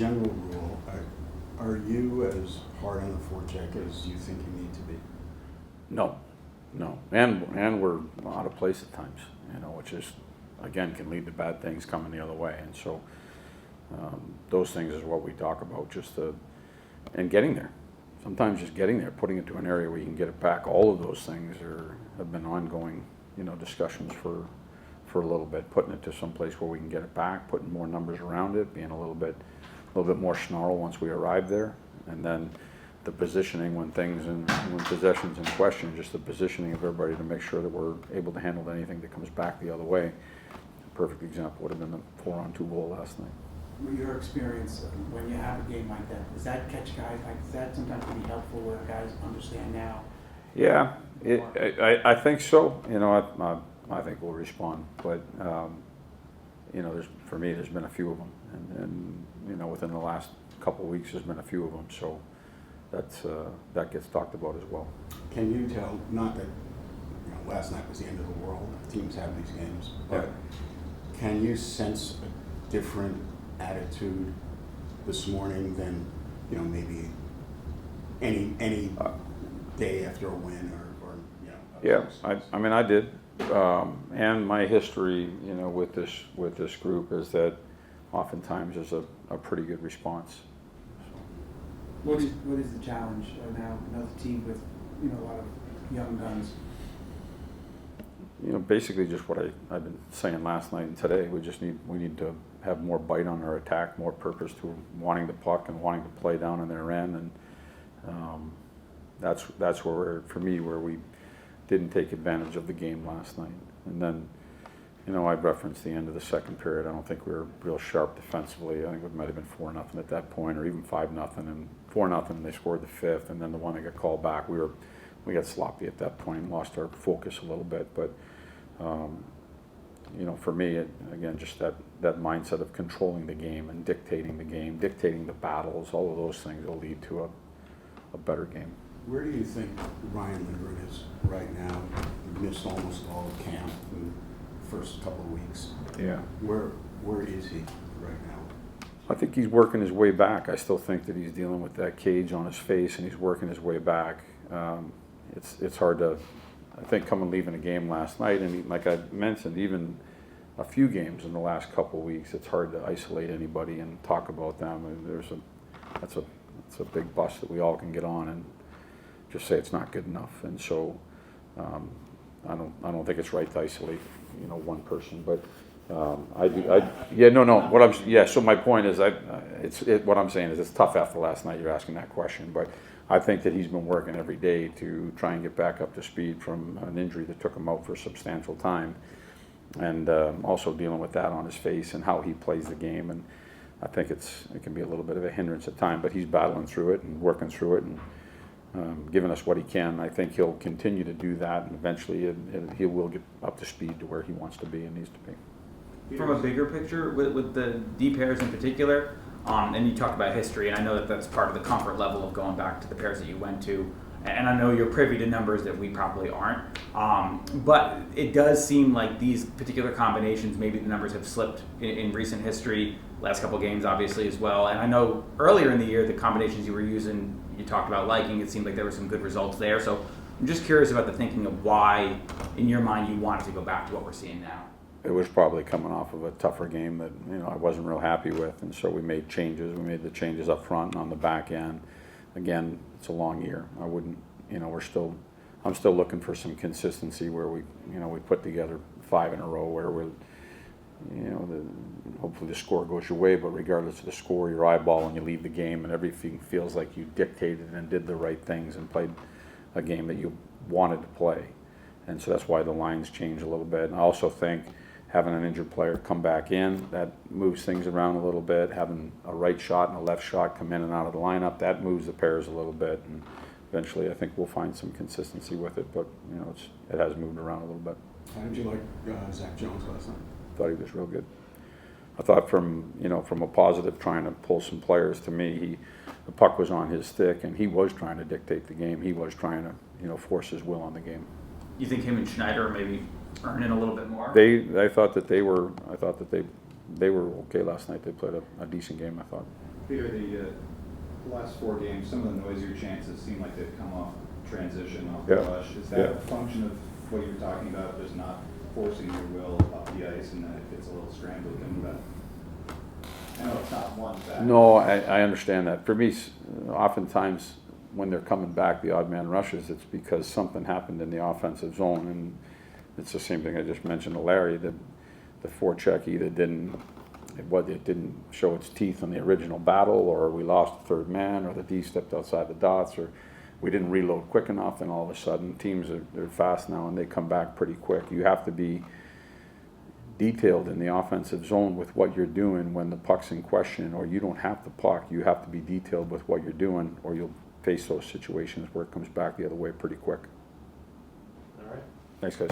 general rule, are you as hard on the forecheck as you think you need to be? No, and we're out of place at times, which is, again, can lead to bad things coming the other way. And so those things is what we talk about, and getting there. Sometimes just getting there, putting it to an area where you can get it back. All of those things have been ongoing, discussions for a little bit. Putting it to some place where we can get it back, putting more numbers around it, being a little bit more snarl once we arrive there, and then the positioning when possession's in question, just the positioning of everybody to make sure that we're able to handle anything that comes back the other way. A perfect example would have been the 4-on-2 goal last night. Your experience when you have a game like that, does that catch guys? Does that sometimes be helpful where guys understand now? Yeah, I think so. I think we'll respond, but for me, there's been a few of them, and within the last couple of weeks, there's been a few of them. So that gets talked about as well. Can you tell? Not that last night was the end of the world. Teams have these games, but can you sense a different attitude this morning than maybe any day after a win or Yeah, I did, and my history with this group is that oftentimes there's a pretty good response. What is the challenge now? Another team with a lot of young guns. Basically just what I've been saying last night and today. We need to have more bite on our attack, more purpose to wanting the puck and wanting to play down in their end, and that's where we didn't take advantage of the game last night. And then, I referenced the end of the second period. I don't think we were real sharp defensively. I think it might have been 4-0 at that point, or even 5-0, and 4-0. They scored the fifth, and then the one that got called back, we got sloppy at that point and lost our focus a little bit. But for me, again, just that mindset of controlling the game and dictating the game, dictating the battles, all of those things will lead to a better game. Where do you think Ryan Lindgren is right now? He missed almost all of camp in the first couple of weeks. Yeah. Where is he right now? I think he's working his way back. I still think that he's dealing with that cage on his face, and he's working his way back. It's hard to, I think, leaving a game last night, and like I mentioned, even a few games in the last couple of weeks, it's hard to isolate anybody and talk about them. And that's a big bus that we all can get on and just say it's not good enough. And so I don't think it's right to isolate one person, but So my point is, what I'm saying is it's tough after last night. You're asking that question, but I think that he's been working every day to try and get back up to speed from an injury that took him out for a substantial time, and also dealing with that on his face and how he plays the game. And I think it can be a little bit of a hindrance at times, but he's battling through it and working through it and giving us what he can. I think he'll continue to do that, and eventually he will get up to speed to where he wants to be and needs to be. From a bigger picture, with the D pairs in particular, and you talk about history, and I know that that's part of the comfort level of going back to the pairs that you went to, and I know you're privy to numbers that we probably aren't, but it does seem like these particular combinations, maybe the numbers have slipped in recent history, last couple of games obviously as well, and I know earlier in the year the combinations you were using, you talked about liking, it seemed like there were some good results there, so I'm just curious about the thinking of why, in your mind, you wanted to go back to what we're seeing now. It was probably coming off of a tougher game that I wasn't real happy with, and so we made changes. We made the changes up front and on the back end. Again, it's a long year. I wouldn't, I'm still looking for some consistency where we put together 5 in a row where hopefully the score goes your way, but regardless of the score, your eyeball and you leave the game and everything feels like you dictated and did the right things and played a game that you wanted to play. And so that's why the lines change a little bit. And I also think having an injured player come back in, that moves things around a little bit. Having a right shot and a left shot come in and out of the lineup, that moves the pairs a little bit. And eventually I think we'll find some consistency with it, but it has moved around a little bit. How did you like Zach Jones last night? Thought he was real good. I thought from a positive, trying to pull some players, to me, the puck was on his stick and he was trying to dictate the game. He was trying to force his will on the game. You think him and Schneider maybe earning a little bit more? I thought that they were okay last night. They played a decent game, I thought. Peter, the last 4 games, some of the noisier chances seem like they've come off transition, off the Yeah. rush. Is that Yeah. a function of what you're talking about, just not forcing your will up the ice and then it gets a little scrambly coming back? I know it's not one factor. No, I understand that. For me, oftentimes when they're coming back, the odd man rushes, it's because something happened in the offensive zone, and it's the same thing I just mentioned to Larry, that the forecheck either didn't show its teeth in the original battle, or we lost the third man, or the D stepped outside the dots, or we didn't reload quick enough, and all of a sudden teams they're fast now and they come back pretty quick. You have to be detailed in the offensive zone with what you're doing when the puck's in question, or you don't have the puck. You have to be detailed with what you're doing, or you'll face those situations where it comes back the other way pretty quick. All right. Thanks, guys.